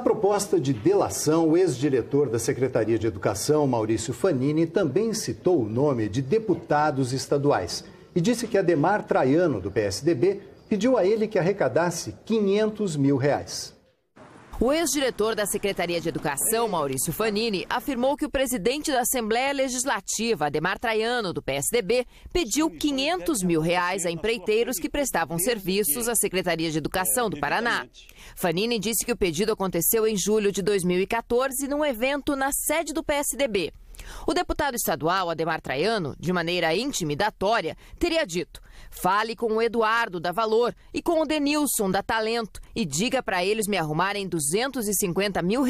proposta de delação, o ex-diretor da Secretaria de Educação, Maurício Fanini, também citou o nome de deputados estaduais e disse que Ademar Traiano, do PSDB, pediu a ele que arrecadasse R$500 mil. O ex-diretor da Secretaria de Educação, Maurício Fanini, afirmou que o presidente da Assembleia Legislativa, Ademar Traiano, do PSDB, pediu R$500 mil a empreiteiros que prestavam serviços à Secretaria de Educação do Paraná. Fanini disse que o pedido aconteceu em julho de 2014, num evento na sede do PSDB. O deputado estadual, Ademar Traiano, de maneira intimidatória, teria dito: fale com o Eduardo da Valor e com o Denilson da Talento e diga para eles me arrumarem R$250 mil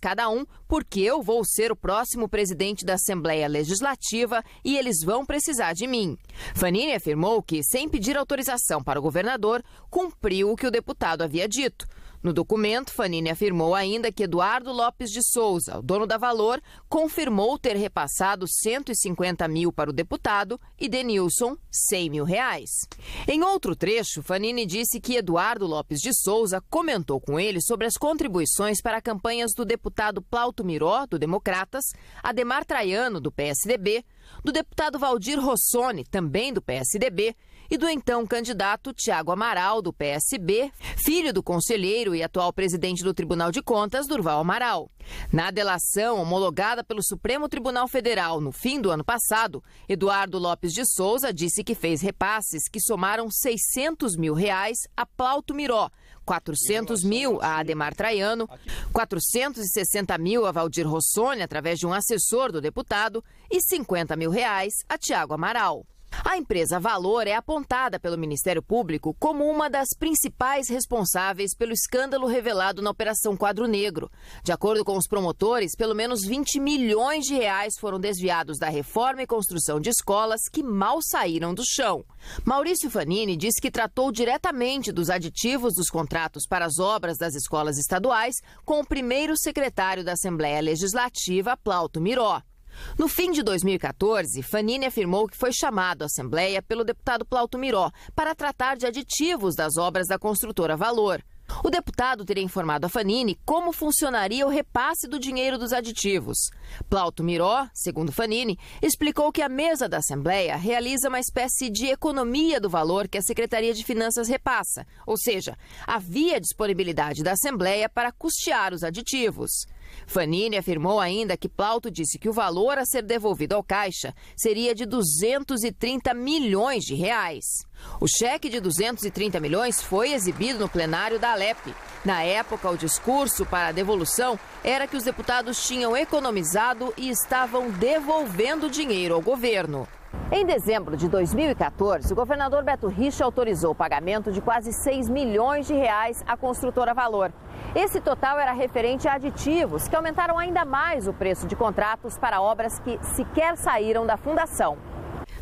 cada um, porque eu vou ser o próximo presidente da Assembleia Legislativa e eles vão precisar de mim. Fanini afirmou que, sem pedir autorização para o governador, cumpriu o que o deputado havia dito. No documento, Fanini afirmou ainda que Eduardo Lopes de Souza, o dono da Valor, confirmou ter repassado R$150 mil para o deputado e Denilson R$100 mil. Em outro trecho, Fanini disse que Eduardo Lopes de Souza comentou com ele sobre as contribuições para campanhas do deputado Plauto Miró, do Democratas, Ademar Traiano, do PSDB, do deputado Valdir Rossoni, também do PSDB, e do então candidato Tiago Amaral, do PSB, filho do conselheiro e atual presidente do Tribunal de Contas, Durval Amaral. Na delação homologada pelo Supremo Tribunal Federal no fim do ano passado, Eduardo Lopes de Souza disse que fez repasses que somaram R$600 mil a Plauto Miró, R$400 mil a Ademar Traiano, R$460 mil a Valdir Rossoni através de um assessor do deputado e R$50 mil a Tiago Amaral. A empresa Valor é apontada pelo Ministério Público como uma das principais responsáveis pelo escândalo revelado na Operação Quadro Negro. De acordo com os promotores, pelo menos R$20 milhões foram desviados da reforma e construção de escolas que mal saíram do chão. Maurício Fanini disse que tratou diretamente dos aditivos dos contratos para as obras das escolas estaduais com o primeiro secretário da Assembleia Legislativa, Plauto Miró. No fim de 2014, Fanini afirmou que foi chamado à Assembleia pelo deputado Plauto Miró para tratar de aditivos das obras da construtora Valor. O deputado teria informado a Fanini como funcionaria o repasse do dinheiro dos aditivos. Plauto Miró, segundo Fanini, explicou que a mesa da Assembleia realiza uma espécie de economia do valor que a Secretaria de Finanças repassa, ou seja, havia disponibilidade da Assembleia para custear os aditivos. Fanini afirmou ainda que Plauto disse que o valor a ser devolvido ao Caixa seria de R$230 milhões. O cheque de 230 milhões foi exibido no plenário da Alep. Na época, o discurso para a devolução era que os deputados tinham economizado e estavam devolvendo dinheiro ao governo. Em dezembro de 2014, o governador Beto Richa autorizou o pagamento de quase R$6 milhões à construtora Valor. Esse total era referente a aditivos que aumentaram ainda mais o preço de contratos para obras que sequer saíram da fundação.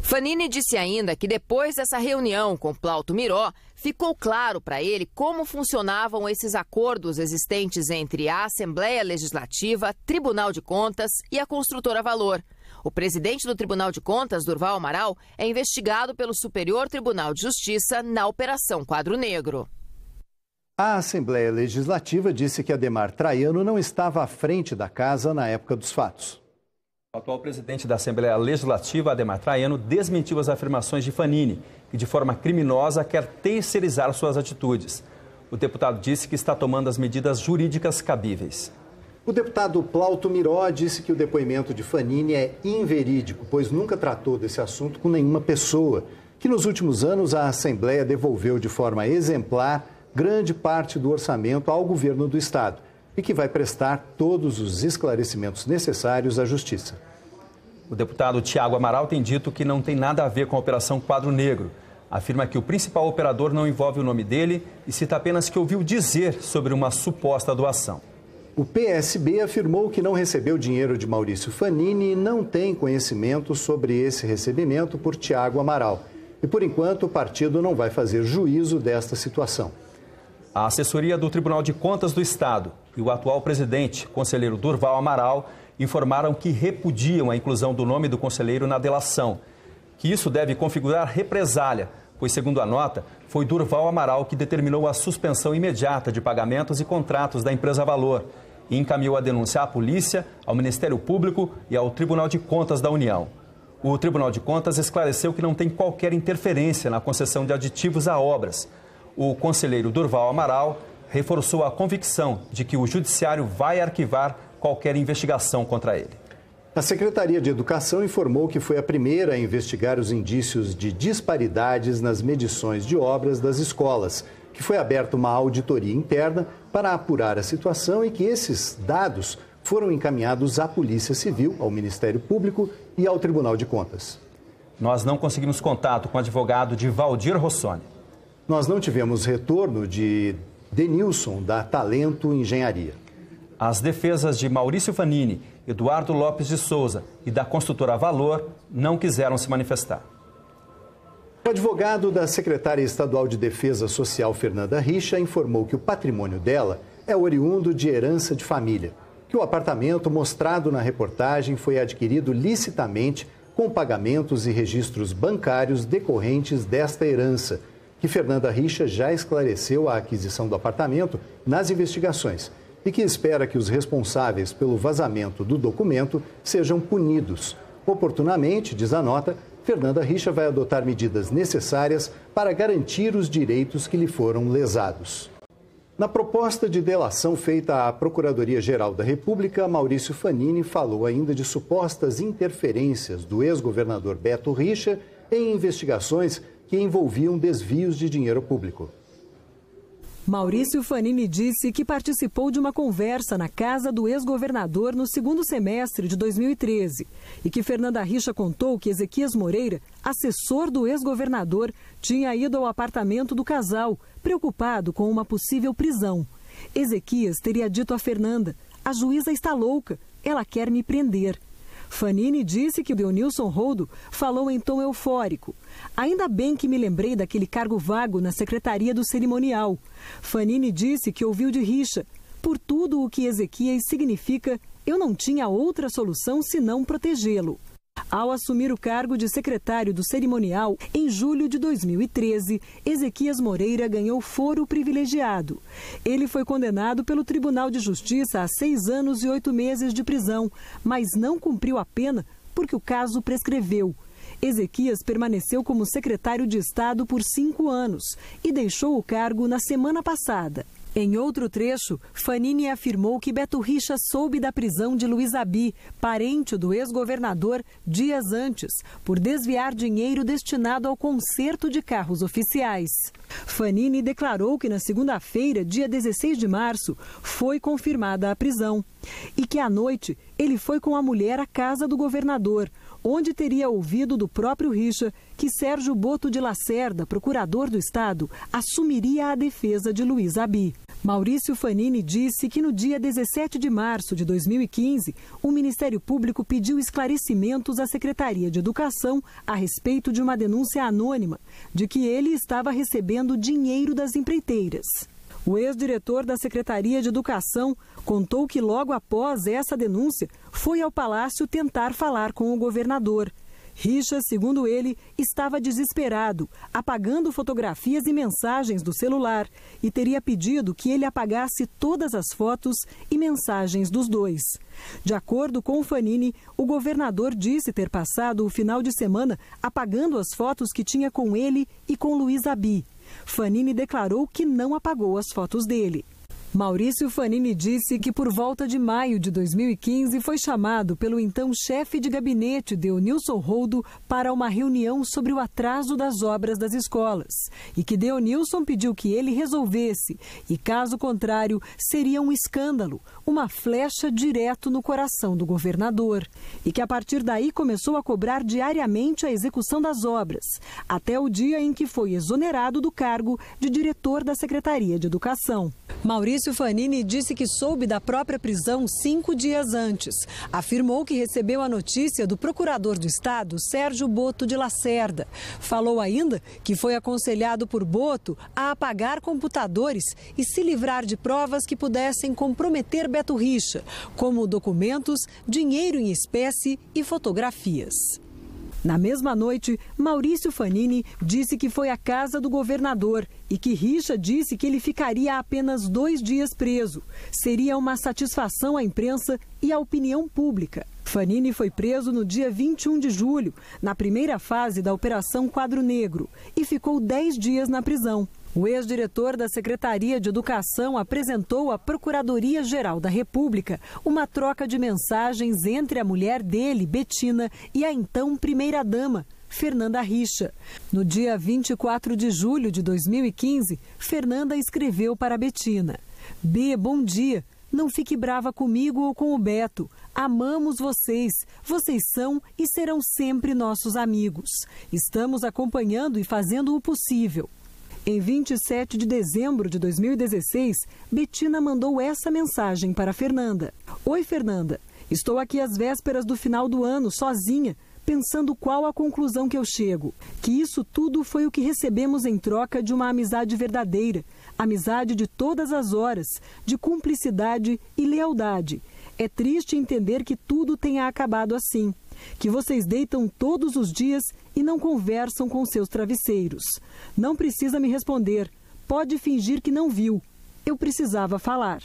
Fanini disse ainda que depois dessa reunião com Plauto Miró, ficou claro para ele como funcionavam esses acordos existentes entre a Assembleia Legislativa, Tribunal de Contas e a construtora Valor. O presidente do Tribunal de Contas, Durval Amaral, é investigado pelo Superior Tribunal de Justiça na Operação Quadro Negro. A Assembleia Legislativa disse que Ademar Traiano não estava à frente da casa na época dos fatos. O atual presidente da Assembleia Legislativa, Ademar Traiano, desmentiu as afirmações de Fanini, que de forma criminosa quer terceirizar suas atitudes. O deputado disse que está tomando as medidas jurídicas cabíveis. O deputado Plauto Miró disse que o depoimento de Fanini é inverídico, pois nunca tratou desse assunto com nenhuma pessoa, que nos últimos anos a Assembleia devolveu de forma exemplar grande parte do orçamento ao governo do Estado e que vai prestar todos os esclarecimentos necessários à Justiça. O deputado Tiago Amaral tem dito que não tem nada a ver com a Operação Quadro Negro. Afirma que o principal operador não envolve o nome dele e cita apenas que ouviu dizer sobre uma suposta doação. O PSB afirmou que não recebeu dinheiro de Maurício Fanini e não tem conhecimento sobre esse recebimento por Tiago Amaral. E, por enquanto, o partido não vai fazer juízo desta situação. A assessoria do Tribunal de Contas do Estado e o atual presidente, conselheiro Durval Amaral, informaram que repudiam a inclusão do nome do conselheiro na delação, que isso deve configurar represália pois, segundo a nota, foi Durval Amaral que determinou a suspensão imediata de pagamentos e contratos da empresa Valor e encaminhou a denúncia à polícia, ao Ministério Público e ao Tribunal de Contas da União. O Tribunal de Contas esclareceu que não tem qualquer interferência na concessão de aditivos a obras. O conselheiro Durval Amaral reforçou a convicção de que o Judiciário vai arquivar qualquer investigação contra ele. A Secretaria de Educação informou que foi a primeira a investigar os indícios de disparidades nas medições de obras das escolas, que foi aberta uma auditoria interna para apurar a situação e que esses dados foram encaminhados à Polícia Civil, ao Ministério Público e ao Tribunal de Contas. Nós não conseguimos contato com o advogado de Valdir Rossoni. Nós não tivemos retorno de Denilson, da Talento Engenharia. As defesas de Maurício Fanini, Eduardo Lopes de Souza e da construtora Valor não quiseram se manifestar. O advogado da secretária estadual de Defesa Social, Fernanda Richa, informou que o patrimônio dela é oriundo de herança de família, que o apartamento mostrado na reportagem foi adquirido licitamente com pagamentos e registros bancários decorrentes desta herança, que Fernanda Richa já esclareceu a aquisição do apartamento nas investigações e que espera que os responsáveis pelo vazamento do documento sejam punidos. Oportunamente, diz a nota, Fernanda Richa vai adotar medidas necessárias para garantir os direitos que lhe foram lesados. Na proposta de delação feita à Procuradoria-Geral da República, Maurício Fanini falou ainda de supostas interferências do ex-governador Beto Richa em investigações que envolviam desvios de dinheiro público. Maurício Fanini disse que participou de uma conversa na casa do ex-governador no segundo semestre de 2013 e que Fernanda Richa contou que Ezequias Moreira, assessor do ex-governador, tinha ido ao apartamento do casal, preocupado com uma possível prisão. Ezequias teria dito a Fernanda: "A juíza está louca, ela quer me prender." Fanini disse que o Deonilson Roldo falou em tom eufórico. "Ainda bem que me lembrei daquele cargo vago na Secretaria do Cerimonial." Fanini disse que ouviu de Richa: "Por tudo o que Ezequias significa, eu não tinha outra solução senão protegê-lo." Ao assumir o cargo de secretário do cerimonial, em julho de 2013, Ezequias Moreira ganhou foro privilegiado. Ele foi condenado pelo Tribunal de Justiça a 6 anos e 8 meses de prisão, mas não cumpriu a pena porque o caso prescreveu. Ezequias permaneceu como secretário de Estado por 5 anos e deixou o cargo na semana passada. Em outro trecho, Fanini afirmou que Beto Richa soube da prisão de Luiz Abi, parente do ex-governador, dias antes, por desviar dinheiro destinado ao conserto de carros oficiais. Fanini declarou que na segunda-feira, dia 16 de março, foi confirmada a prisão e que à noite ele foi com a mulher à casa do governador, onde teria ouvido do próprio Richa que Sérgio Boto de Lacerda, procurador do Estado, assumiria a defesa de Luiz Abi. Maurício Fanini disse que no dia 17 de março de 2015, o Ministério Público pediu esclarecimentos à Secretaria de Educação a respeito de uma denúncia anônima de que ele estava recebendo dinheiro das empreiteiras. O ex-diretor da Secretaria de Educação contou que logo após essa denúncia foi ao Palácio tentar falar com o governador. Richa, segundo ele, estava desesperado, apagando fotografias e mensagens do celular e teria pedido que ele apagasse todas as fotos e mensagens dos dois. De acordo com Fanini, o governador disse ter passado o final de semana apagando as fotos que tinha com ele e com Luiz Abi. Fanini declarou que não apagou as fotos dele. Maurício Fanini disse que por volta de maio de 2015 foi chamado pelo então chefe de gabinete Deonilson Roldo para uma reunião sobre o atraso das obras das escolas e que Deonilson pediu que ele resolvesse e, caso contrário, seria um escândalo, uma flecha direto no coração do governador e que a partir daí começou a cobrar diariamente a execução das obras, até o dia em que foi exonerado do cargo de diretor da Secretaria de Educação. Maurício Fanini disse que soube da própria prisão 5 dias antes. Afirmou que recebeu a notícia do procurador do Estado, Sérgio Boto de Lacerda. Falou ainda que foi aconselhado por Boto a apagar computadores e se livrar de provas que pudessem comprometer Beto Richa, como documentos, dinheiro em espécie e fotografias. Na mesma noite, Maurício Fanini disse que foi à casa do governador e que Richa disse que ele ficaria apenas 2 dias preso. Seria uma satisfação à imprensa e à opinião pública. Fanini foi preso no dia 21 de julho, na primeira fase da Operação Quadro Negro, e ficou 10 dias na prisão. O ex-diretor da Secretaria de Educação apresentou à Procuradoria-Geral da República uma troca de mensagens entre a mulher dele, Betina, e a então primeira-dama, Fernanda Richa. No dia 24 de julho de 2015, Fernanda escreveu para Betina: "B, bom dia. Não fique brava comigo ou com o Beto. Amamos vocês. Vocês são e serão sempre nossos amigos. Estamos acompanhando e fazendo o possível." Em 27 de dezembro de 2016, Betina mandou essa mensagem para Fernanda: "Oi, Fernanda. Estou aqui às vésperas do final do ano, sozinha, pensando qual a conclusão que eu chego. Que isso tudo foi o que recebemos em troca de uma amizade verdadeira, amizade de todas as horas, de cumplicidade e lealdade. É triste entender que tudo tenha acabado assim, que vocês deitam todos os dias e não conversam com seus travesseiros. Não precisa me responder, pode fingir que não viu. Eu precisava falar."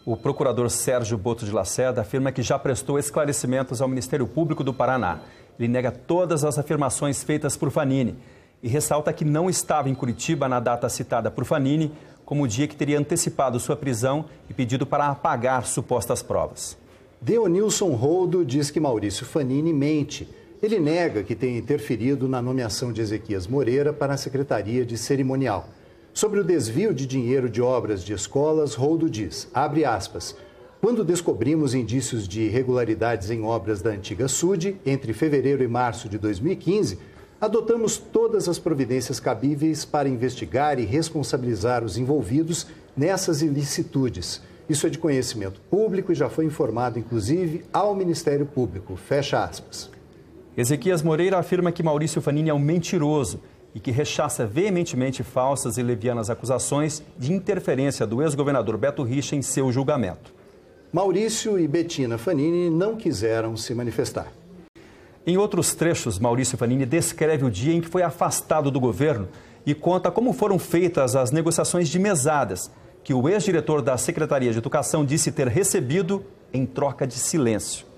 O procurador Sérgio Boto de Lacerda afirma que já prestou esclarecimentos ao Ministério Público do Paraná. Ele nega todas as afirmações feitas por Fanini e ressalta que não estava em Curitiba na data citada por Fanini, como o dia que teria antecipado sua prisão e pedido para apagar supostas provas. Deonilson Roldo diz que Maurício Fanini mente. Ele nega que tenha interferido na nomeação de Ezequias Moreira para a Secretaria de Cerimonial. Sobre o desvio de dinheiro de obras de escolas, Roldo diz, abre aspas, "Quando descobrimos indícios de irregularidades em obras da antiga SUD, entre fevereiro e março de 2015, adotamos todas as providências cabíveis para investigar e responsabilizar os envolvidos nessas ilicitudes. Isso é de conhecimento público e já foi informado, inclusive, ao Ministério Público." Fecha aspas. Ezequias Moreira afirma que Maurício Fanini é um mentiroso e que rechaça veementemente falsas e levianas acusações de interferência do ex-governador Beto Richa em seu julgamento. Maurício e Betina Fanini não quiseram se manifestar. Em outros trechos, Maurício Fanini descreve o dia em que foi afastado do governo e conta como foram feitas as negociações de mesadas, que o ex-diretor da Secretaria de Educação disse ter recebido em troca de silêncio.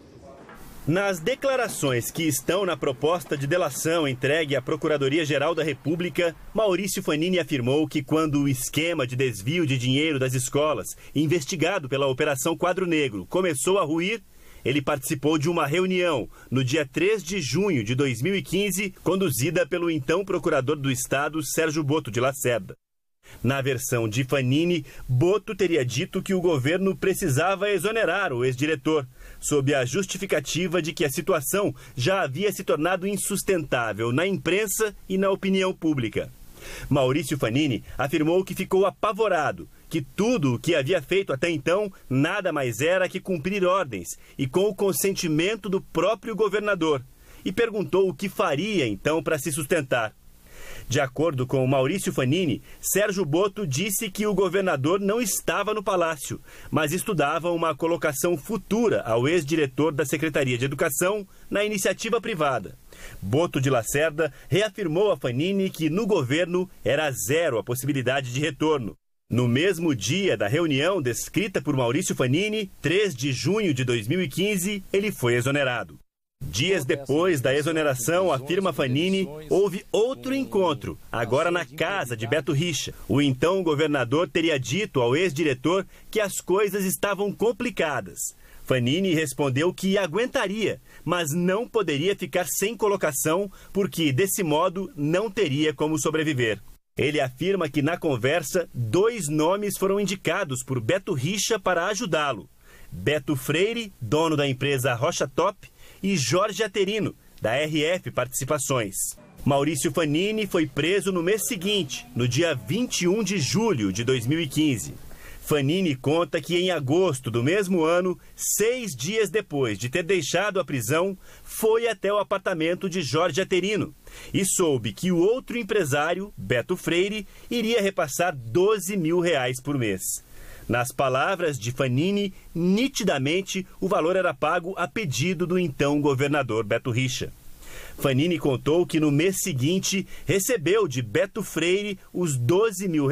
Nas declarações que estão na proposta de delação entregue à Procuradoria-Geral da República, Maurício Fanini afirmou que quando o esquema de desvio de dinheiro das escolas, investigado pela Operação Quadro Negro, começou a ruir, ele participou de uma reunião no dia 3 de junho de 2015, conduzida pelo então procurador do Estado, Sérgio Boto de Lacerda. Na versão de Fanini, Boto teria dito que o governo precisava exonerar o ex-diretor, sob a justificativa de que a situação já havia se tornado insustentável na imprensa e na opinião pública. Maurício Fanini afirmou que ficou apavorado, que tudo o que havia feito até então nada mais era que cumprir ordens e com o consentimento do próprio governador, e perguntou o que faria então para se sustentar. De acordo com Maurício Fanini, Sérgio Boto disse que o governador não estava no palácio, mas estudava uma colocação futura ao ex-diretor da Secretaria de Educação na iniciativa privada. Boto de Lacerda reafirmou a Fanini que no governo era zero a possibilidade de retorno. No mesmo dia da reunião descrita por Maurício Fanini, 3 de junho de 2015, ele foi exonerado. Dias depois da exoneração, afirma Fanini, houve outro encontro, agora na casa de Beto Richa. O então governador teria dito ao ex-diretor que as coisas estavam complicadas. Fanini respondeu que aguentaria, mas não poderia ficar sem colocação, porque desse modo não teria como sobreviver. Ele afirma que na conversa, 2 nomes foram indicados por Beto Richa para ajudá-lo. Beto Freire, dono da empresa Rocha Top, e Jorge Aterino, da RF Participações. Maurício Fanini foi preso no mês seguinte, no dia 21 de julho de 2015. Fanini conta que em agosto do mesmo ano, 6 dias depois de ter deixado a prisão, foi até o apartamento de Jorge Aterino e soube que o outro empresário, Beto Freire, iria repassar R$12 mil por mês. Nas palavras de Fanini, nitidamente o valor era pago a pedido do então governador Beto Richa. Fanini contou que no mês seguinte recebeu de Beto Freire os R$12 mil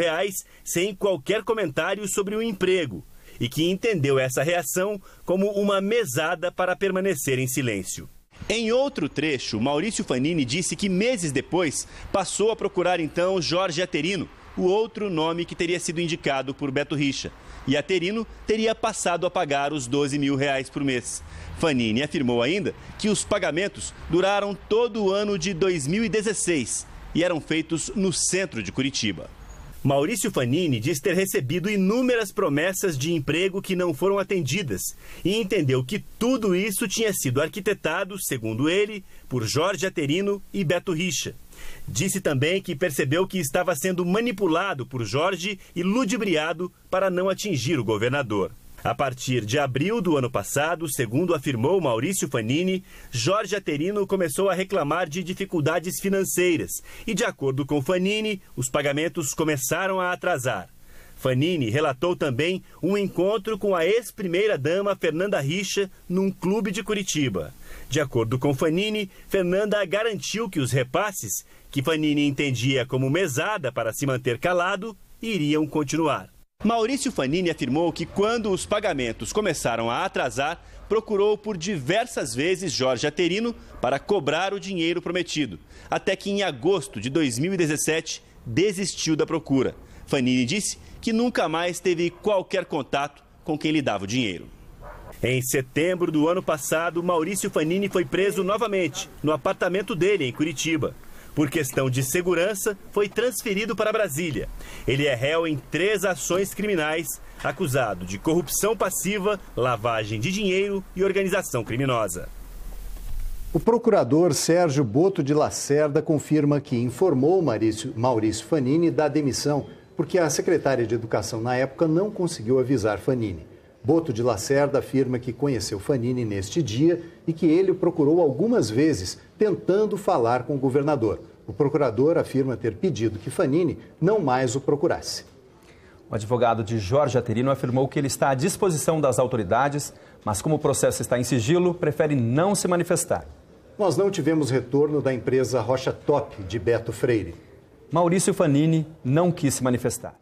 sem qualquer comentário sobre o emprego e que entendeu essa reação como uma mesada para permanecer em silêncio. Em outro trecho, Maurício Fanini disse que meses depois passou a procurar então Jorge Aterino, o outro nome que teria sido indicado por Beto Richa. E Aterino teria passado a pagar os R$12 mil por mês. Fanini afirmou ainda que os pagamentos duraram todo o ano de 2016 e eram feitos no centro de Curitiba. Maurício Fanini diz ter recebido inúmeras promessas de emprego que não foram atendidas e entendeu que tudo isso tinha sido arquitetado, segundo ele, por Jorge Aterino e Beto Richa. Disse também que percebeu que estava sendo manipulado por Jorge e ludibriado para não atingir o governador. A partir de abril do ano passado, segundo afirmou Maurício Fanini, Jorge Aterino começou a reclamar de dificuldades financeiras e, de acordo com Fanini, os pagamentos começaram a atrasar. Fanini relatou também um encontro com a ex-primeira-dama Fernanda Richa num clube de Curitiba. De acordo com Fanini, Fernanda garantiu que os repasses, que Fanini entendia como mesada para se manter calado, iriam continuar. Maurício Fanini afirmou que quando os pagamentos começaram a atrasar, procurou por diversas vezes Jorge Aterino para cobrar o dinheiro prometido, até que em agosto de 2017 desistiu da procura. Fanini disse que nunca mais teve qualquer contato com quem lhe dava o dinheiro. Em setembro do ano passado, Maurício Fanini foi preso novamente no apartamento dele em Curitiba. Por questão de segurança, foi transferido para Brasília. Ele é réu em 3 ações criminais, acusado de corrupção passiva, lavagem de dinheiro e organização criminosa. O procurador Sérgio Boto de Lacerda confirma que informou Maurício Fanini da demissão, porque a secretária de Educação na época não conseguiu avisar Fanini. Boto de Lacerda afirma que conheceu Fanini neste dia e que ele o procurou algumas vezes, tentando falar com o governador. O procurador afirma ter pedido que Fanini não mais o procurasse. O advogado de Jorge Aterino afirmou que ele está à disposição das autoridades, mas como o processo está em sigilo, prefere não se manifestar. Nós não tivemos retorno da empresa Rocha Top de Beto Freire. Maurício Fanini não quis se manifestar.